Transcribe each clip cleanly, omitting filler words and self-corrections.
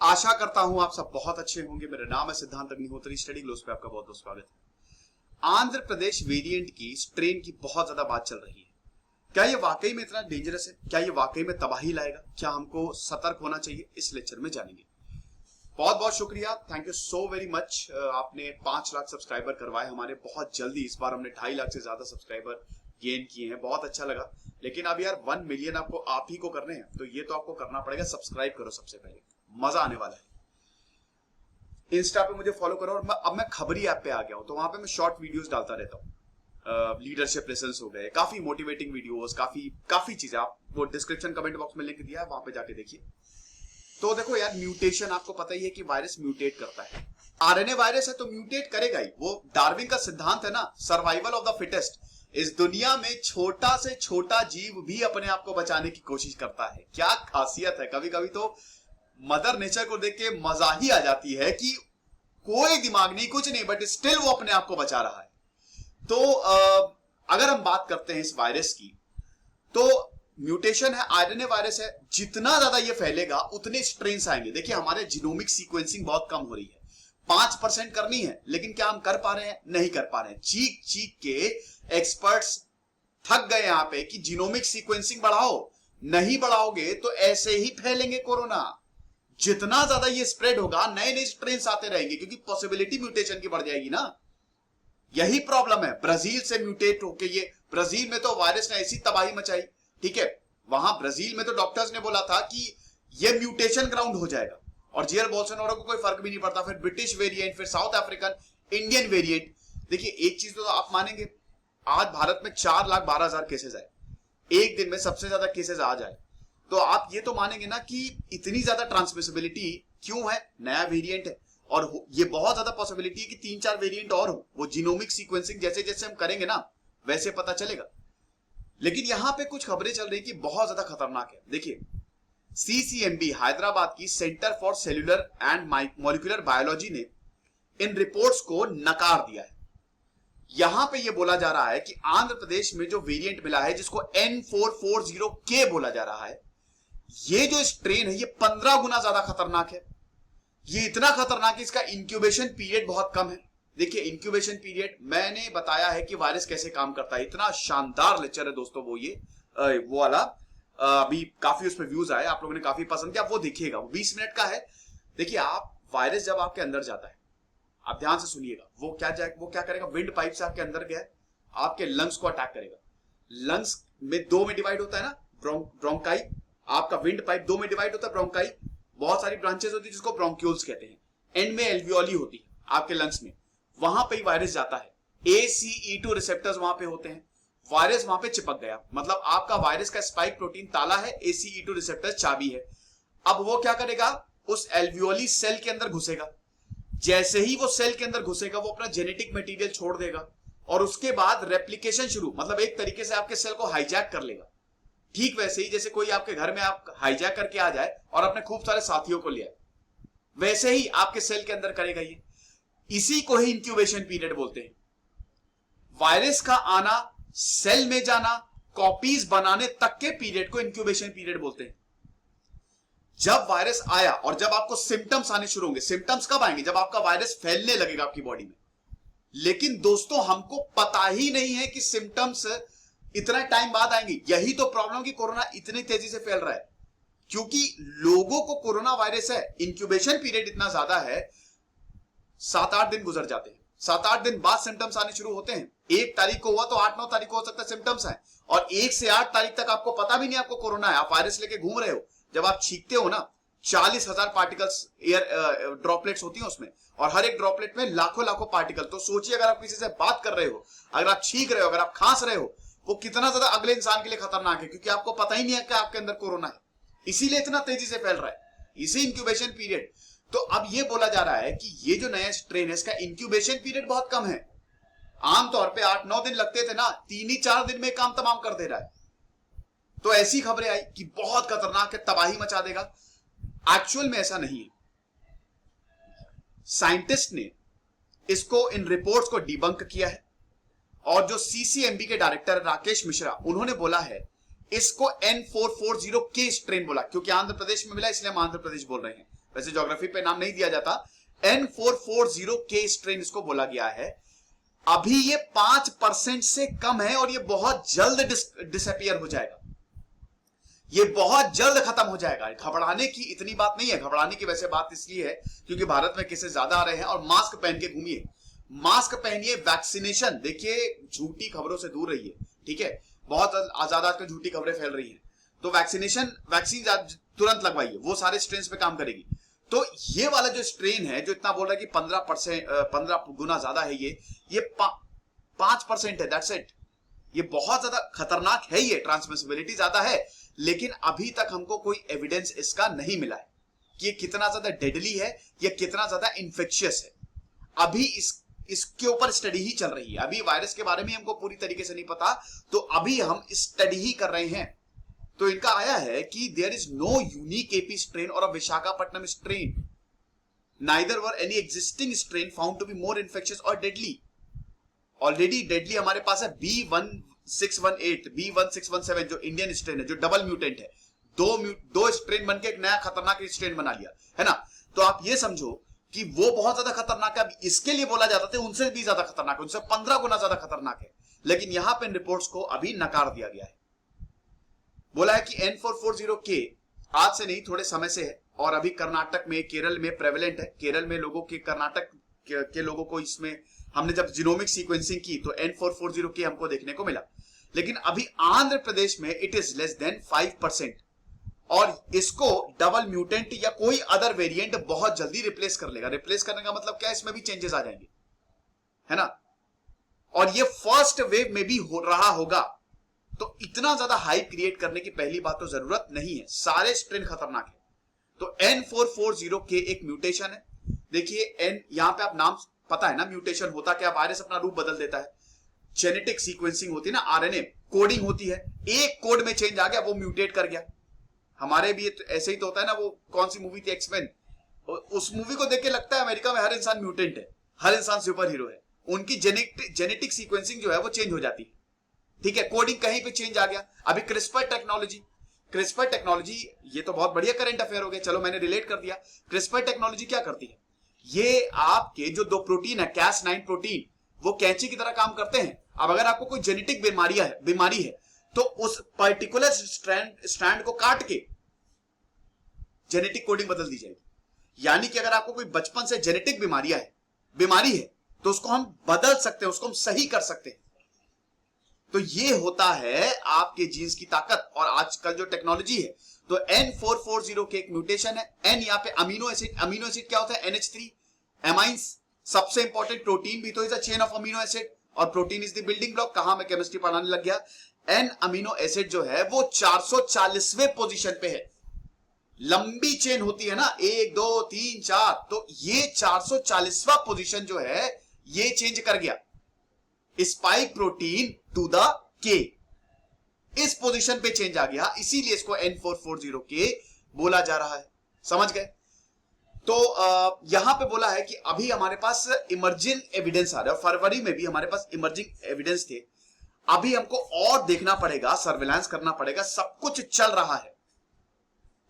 आशा करता हूं आप सब बहुत अच्छे होंगे। मेरा नाम है सिद्धांत अग्निहोत्री। स्टडी ग्लोस पे आपका बहुत बहुत स्वागत है। आंध्र प्रदेश वेरिएंट की स्ट्रेन की बहुत ज्यादा बात चल रही है। क्या ये वाकई में इतना डेंजरस है? क्या ये वाकई में तबाही लाएगा? क्या हमको सतर्क होना चाहिए? इस लेक्चर में जानेंगे। बहुत बहुत शुक्रिया, thank you so very much. आपने 5 लाख सब्सक्राइबर करवाए हमारे बहुत जल्दी। इस बार हमने 2.5 लाख से ज्यादा सब्सक्राइबर गेन किए हैं, बहुत अच्छा लगा। लेकिन अब यार 1 मिलियन आपको आप ही को करने हैं, तो ये तो आपको करना पड़ेगा। सब्सक्राइब करो सबसे पहले, मजा आने वाला है। इंस्टा पे मुझे फॉलो करो। और अब मैं खबरी ऐप पे आ गया हूं, तो वहां पे मैं शॉर्ट वीडियोस डालता रहता हूँ। लीडरशिप लेसन्स हो गए, काफी मोटिवेटिंग वीडियोस, काफी चीजें। आप वो डिस्क्रिप्शन कमेंट बॉक्स में लिंक दिया है, वहां पे जाके देखिए। तो देखो यार, म्यूटेशन आपको पता ही है कि वायरस म्यूटेट करता है। आरएनए वायरस है तो म्यूटेट करेगा ही। वो डार्विन का सिद्धांत है ना, सर्वाइवल ऑफ द फिटेस्ट। इस दुनिया में छोटा से छोटा जीव भी अपने आप को बचाने की कोशिश करता है। क्या खासियत है! कभी कभी तो मदर नेचर को देख के मजा ही आ जाती है कि कोई दिमाग नहीं, कुछ नहीं, बट स्टिल वो अपने आप को बचा रहा है। तो अगर हम बात करते हैं इस वायरस की, तो म्यूटेशन है, आरएनए वायरस है। जितना ज्यादा ये फैलेगा उतने स्ट्रेन्स आएंगे। देखिए, हमारे जीनोमिक सीक्वेंसिंग बहुत कम हो रही है। 5% करनी है, लेकिन क्या हम कर पा रहे हैं? नहीं कर पा रहे हैं। चीख चीख के एक्सपर्ट्स थक गए यहां पे कि जीनोमिक सीक्वेंसिंग बढ़ाओ। नहीं बढ़ाओगे तो ऐसे ही फैलेंगे कोरोना। जितना ज्यादा ये स्प्रेड होगा, नए नए स्ट्रेन्स आते रहेंगे, क्योंकि पॉसिबिलिटी म्यूटेशन की बढ़ जाएगी ना। यही प्रॉब्लम है। ब्राजील से म्यूटेट होके ये, ब्राजील में तो वायरस ने ऐसी तबाही मचाई, ठीक है। वहां ब्राजील में तो डॉक्टर्स ने बोला था कि ये म्यूटेशन ग्राउंड हो जाएगा, और जेयर बोल्सोनारो को कोई फर्क भी नहीं पड़ता। फिर ब्रिटिश वेरिएंट, फिर साउथ अफ्रीकन, इंडियन वेरिएंट। देखिए, एक चीज तो आप मानेंगे, आज भारत में 4,12,000 केसेस आए एक दिन में, सबसे ज्यादा केसेस आ जाए, तो आप ये तो मानेंगे ना कि इतनी ज्यादा ट्रांसमिसिबिलिटी क्यों है? नया वेरिएंट है, और ये बहुत ज्यादा पॉसिबिलिटी है कि 3-4 वेरिएंट और हो। वो जीनोमिक सीक्वेंसिंग जैसे जैसे हम करेंगे ना, वैसे पता चलेगा। लेकिन यहां पे कुछ खबरें चल रही कि बहुत ज्यादा खतरनाक है। देखिए, सीसीएमबी हैदराबाद की centre for cellular and molecular biology ने इन रिपोर्ट्स को नकार दिया है। यहां पे ये बोला जा रहा है कि आंध्र प्रदेश में जो वेरिएंट मिला है, जिसको N440K बोला जा रहा है, ये जो स्ट्रेन है, ये 15 गुना ज्यादा खतरनाक है। ये इतना खतरनाक है, इसका इंक्यूबेशन पीरियड बहुत कम है। देखिए, इंक्यूबेशन पीरियड, मैंने बताया है कि वायरस कैसे काम करता है। इतना शानदार लेक्चर है दोस्तों वो वाला। अभी काफी उसमें व्यूज आए, आप लोगों ने काफी पसंद किया, वो देखिएगा। वो 20 मिनट का है। देखिए, आप वायरस जब आपके अंदर जाता है, आप ध्यान से सुनिएगा, वो क्या करेगा? विंड पाइप से आपके अंदर गया, आपके लंग्स को अटैक करेगा। लंग्स में 2 में डिवाइड होता है ना, ब्रोंकाई। आपका विंड पाइप 2 में डिवाइड होता है, ब्रोंकाई। बहुत सारी ब्रांचेस होती है जिसको ब्रोंक्यूल्स कहते हैं। एंड में एल्वियोली होती है आपके लंग्स में, वहां पे वायरस जाता है। ACE2 रिसेप्टर्स वहां पे होते हैं। वायरस वहां पे चिपक गया, मतलब आपका वायरस का स्पाइक प्रोटीन ताला है, ACE2 रिसेप्टर्स चाबी है। अब वो क्या करेगा? उस एल्वियोली सेल के अंदर घुसेगा। जैसे ही वो सेल के अंदर घुसेगा, वो अपना जेनेटिक मटेरियल छोड़ देगा, और उसके बाद रेप्लिकेशन शुरू, मतलब एक तरीके से आपके सेल को हाईजैक कर लेगा। ठीक वैसे ही जैसे कोई आपके घर में आप हाईजैक करके आ जाए और अपने खूब सारे साथियों को ले आए, वैसे ही आपके सेल के अंदर करेगा ये। इसी को ही इंक्यूबेशन पीरियड बोलते हैं। वायरस का आना, सेल में जाना, कॉपीज बनाने तक के पीरियड को इंक्यूबेशन पीरियड बोलते हैं। जब वायरस आया और जब आपको सिम्टम्स आने शुरू होंगे, सिम्टम्स कब आएंगे? जब आपका वायरस फैलने लगेगा आपकी बॉडी में। लेकिन दोस्तों, हमको पता ही नहीं है कि सिम्टम्स इतना टाइम बाद आएंगे। यही तो प्रॉब्लम कि कोरोना इतनी तेजी से फैल रहा है, क्योंकि लोगों को कोरोना वायरस है। इंक्यूबेशन पीरियड इतना ज्यादा है, 7-8 दिन गुजर जाते हैं। 7-8 दिन बाद सिम्टम्स आने शुरू होते हैं। 1 तारीख को हुआ तो 8-9 तारीख को हो सकता है सिम्टम्स आए, और 1 से 8 तारीख तक आपको पता भी नहीं आपको कोरोना है। आप वायरस लेके घूम रहे हो। जब आप छींकते हो ना, 40,000 पार्टिकल्स एयर ड्रॉपलेट्स होती हैं उसमें, और हर एक ड्रॉपलेट में लाखों लाखों पार्टिकल। तो सोचिए, अगर आप किसी से बात कर रहे हो, अगर आप छींक रहे हो, अगर आप खांस रहे हो, वो कितना ज्यादा अगले इंसान के लिए खतरनाक है, क्योंकि आपको पता ही नहीं है कि आपके अंदर कोरोना है। इसीलिए इतना तेजी से फैल रहा है, इसी इंक्यूबेशन पीरियड। तो अब ये बोला जा रहा है कि ये जो नया स्ट्रेन है, इसका इंक्यूबेशन पीरियड बहुत कम है। आमतौर पे 8-9 दिन लगते थे ना, 3-4 दिन में काम तमाम कर दे रहा है। तो ऐसी खबरें आई कि बहुत खतरनाक है, तबाही मचा देगा। एक्चुअल में ऐसा नहीं है। साइंटिस्ट ने इसको, इन रिपोर्ट्स को डिबंक किया है, और जो सीसीएमबी के डायरेक्टर राकेश मिश्रा, उन्होंने बोला है इसको N440K स्ट्रेन बोला, क्योंकि आंध्र प्रदेश में मिला इसलिए हम आंध्र प्रदेश बोल रहे हैं। वैसे ज्योग्राफी पे नाम नहीं दिया जाता। N440K स्ट्रेन इसको बोला गया है। अभी ये 5% से कम है और ये बहुत जल्द डिसअपियर हो जाएगा, ये बहुत जल्द खत्म हो जाएगा। घबराने की इतनी बात नहीं है। घबराने की वैसे बात इसलिए है क्योंकि भारत में केसेस ज्यादा आ रहे हैं। और मास्क पहन के घूमिए, मास्क पहनिए, वैक्सीनेशन देखिए, झूठी खबरों से दूर रहिए, ठीक है। बहुत ज्यादा आजकल झूठी खबरें फैल रही हैं, तो वैक्सीन तुरंत लगवाइए, वो सारे स्ट्रेन पे काम करेगी। तो ये वाला जो स्ट्रेन है जो इतना बोल रहा है कि 15 गुना ज्यादा है, ये 5% है, दैट्स इट। ये बहुत ज्यादा खतरनाक है, ये ट्रांसमिसिबिलिटी ज्यादा है, लेकिन अभी तक हमको कोई एविडेंस इसका नहीं मिला है कि ये कितना ज्यादा डेडली है या कितना ज्यादा इंफेक्शियस है। अभी इसके ऊपर स्टडी ही चल रही है। अभी वायरस के बारे में हमको पूरी तरीके से नहीं पता, तो अभी हम स्टडी ही कर रहे हैं। तो इनका आया है कि there is no unique AP strain और a Visakhapatnam strain, neither were any existing strain found to be more infectious और डेडली। ऑलरेडी डेडली हमारे पास है B1618, B1617 जो इंडियन स्ट्रेन है, जो डबल म्यूटेंट है। दो स्ट्रेन बनके एक नया खतरनाक स्ट्रेन बना लिया है ना। तो आप ये समझो कि वो बहुत ज्यादा खतरनाक है। इसके लिए बोला जाता था उनसे भी ज्यादा खतरनाक है, उनसे 15 गुना ज्यादा खतरनाक है, लेकिन यहां पे रिपोर्ट्स को अभी नकार दिया गया है। बोला है कि N440K आज से नहीं, थोड़े समय से है, और अभी कर्नाटक में, केरल में प्रेवलेंट है। केरल में लोगों के, कर्नाटक के लोगों को इसमें हमने जब जीनोमिक सीक्वेंसिंग की तो N440K हमको देखने को मिला, लेकिन अभी आंध्र प्रदेश में इट इज लेस देन 5%, और इसको डबल म्यूटेंट या कोई अदर वेरिएंट बहुत जल्दी रिप्लेस कर लेगा। रिप्लेस करने का मतलब क्या है, इसमें भी चेंजेस आ जाएंगे, है ना। और ये फर्स्ट वेव में भी हो रहा होगा, तो इतना ज्यादा हाइप क्रिएट करने की पहली बात तो जरूरत नहीं है। सारे स्ट्रेन खतरनाक है। तो N440K एक म्यूटेशन है। देखिए एन, यहां पे आप नाम पता है ना, म्यूटेशन होता क्या, वायरस अपना रूप बदल देता है। जेनेटिक सीक्वेंसिंग होती है ना, आरएनए कोडिंग होती है, एक कोड में चेंज आ गया, वो म्यूटेट कर गया। हमारे भी तो ऐसे ही तो होता है ना। वो कौन सी मूवी थी, एक्समैन, उस मूवी को देख के लगता है अमेरिका में हर इंसान म्यूटेंट है, हर इंसान सुपर हीरो है। उनकी जेनेटिक सीक्वेंसिंग जो है वो चेंज हो जाती है, ठीक है, कोडिंग कहीं पे चेंज आ गया। अभी क्रिस्पर टेक्नोलॉजी ये तो बहुत बढ़िया करंट अफेयर हो गया, चलो मैंने रिलेट कर दिया। क्रिस्पर टेक्नोलॉजी क्या करती है, ये आपके जो 2 प्रोटीन है, Cas9 प्रोटीन, वो कैंची की तरह काम करते हैं। अब अगर आपको कोई जेनेटिक बीमारी है तो उस पर्टिकुलर स्ट्रैंड को काट के जेनेटिक कोडिंग बदल दी जाएगी। यानी कि अगर आपको कोई बचपन से जेनेटिक बीमारी है तो उसको हम बदल सकते हैं, उसको हम सही कर सकते हैं। तो ये होता है आपके जीन्स की ताकत और आजकल जो टेक्नोलॉजी है। तो N440K एक म्यूटेशन है। N यहाँ पे अमीनो एसिड क्या होता है, NH3 एमाइंस, सबसे इंपॉर्टेंट प्रोटीन भी तो is a chain of amino acid, और protein is the building block. कहां मैं केमिस्ट्री पढ़ाने लग गया। N अमीनो एसिड जो है वो 440वें पोजीशन पे है। लंबी चेन होती है ना, 1 2 3 4, तो ये 440वां पोजीशन जो है ये चेंज कर गया, spike protein to the K, इस पोजीशन पे चेंज आ गया, इसीलिए इसको N440K बोला जा रहा है। समझ गए। तो यहां पे बोला है कि अभी हमारे पास इमर्जिंग एविडेंस आ रहा है। फरवरी में भी हमारे पास इमर्जिंग एविडेंस थे। अभी हमको और देखना पड़ेगा, सर्विलांस करना पड़ेगा, सब कुछ चल रहा है।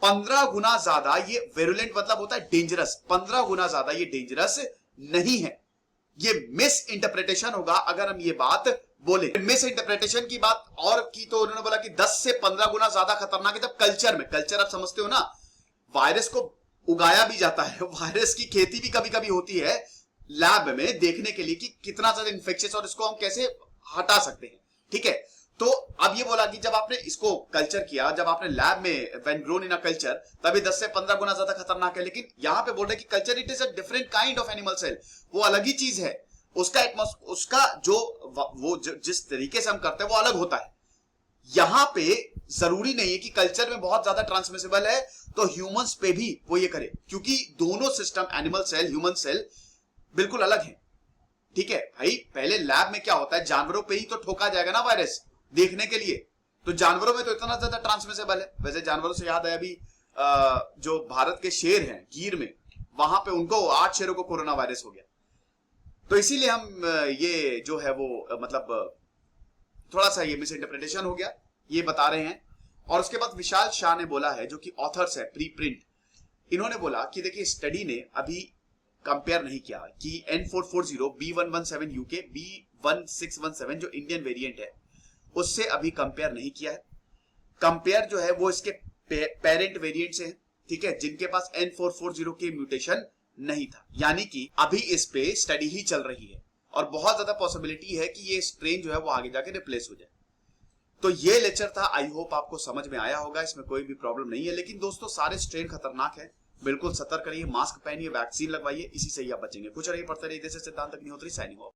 15 गुना ज्यादा ये वेरुलेंट मतलब होता है डेंजरस, 15 गुना ज्यादा ये डेंजरस नहीं है। ये मिस इंटरप्रिटेशन होगा अगर हम ये बात बोले। मिस इंटरप्रिटेशन की बात और की तो उन्होंने बोला कि 10 से 15 गुना ज्यादा खतरनाक है। जब कल्चर आप समझते हो ना, वायरस को उगाया भी जाता है, वायरस की खेती भी कभी कभी होती है लैब में देखने के लिए कि कितना ज्यादा इन्फेक्शियस और इसको हम कैसे हटा सकते हैं, ठीक है। तो अब ये बोला कि जब आपने इसको कल्चर किया, जब आपने लैब में when grown in a culture, तभी 10 से 15 गुना ज्यादा खतरनाक है। लेकिन यहां पे बोल रहे कि culture it is a different kind of animal cell, वो अलग ही चीज है। उसका वो जिस तरीके से हम करते हैं वो अलग होता है। यहां पे जरूरी नहीं है कि कल्चर में बहुत ज्यादा ट्रांसमिसिबल है तो ह्यूमंस पे भी वो ये करे, क्योंकि दोनों system, animal cell, human cell, बिल्कुल अलग है, ठीक है भाई। पहले लैब में क्या होता है, जानवरों पे ही तो ठोका जाएगा ना वायरस देखने के लिए, तो जानवरों में तो इतना ज्यादा ट्रांसमिसिबल है। वैसे जानवरों से याद है, अभी जो भारत के शेर हैं गिर में, वहां पे उनको 8 शेरों को कोरोना वायरस हो गया। तो इसीलिए हम ये जो है वो मतलब थोड़ा सा ये मिस इंटरप्रिटेशन हो गया, ये बता रहे हैं। और उसके बाद विशाल शाह ने बोला है, जो कि ऑथर्स है प्री प्रिंट, इन्होंने बोला कि देखिए स्टडी ने अभी कंपेयर नहीं किया कि N440 B117 यूके B1617 जो इंडियन वेरिएंट है उससे अभी कंपेयर नहीं किया है। कंपेयर जो है वो इसके पेरेंट वेरिएंट से है, ठीक है, जिनके पास N440 के म्यूटेशन नहीं था। यानी कि अभी इस पे स्टडी ही चल रही है और बहुत ज्यादा पॉसिबिलिटी है कि ये स्ट्रेन जो है वो आगे जाके रिप्लेस हो जाए। तो ये लेक्चर था, आई होप आपको समझ में आया होगा, इसमें कोई भी प्रॉब्लम नहीं है। लेकिन दोस्तों सारे स्ट्रेन खतरनाक है, बिल्कुल सतर्क रहिए, मास्क पहनिए, वैक्सीन लगवाइए, इसी से ही आप बचेंगे। कुछ रहिए, पढ़ते रहिए, जैसे सिद्धांत अग्निहोत्री, साइनिंग ऑफ।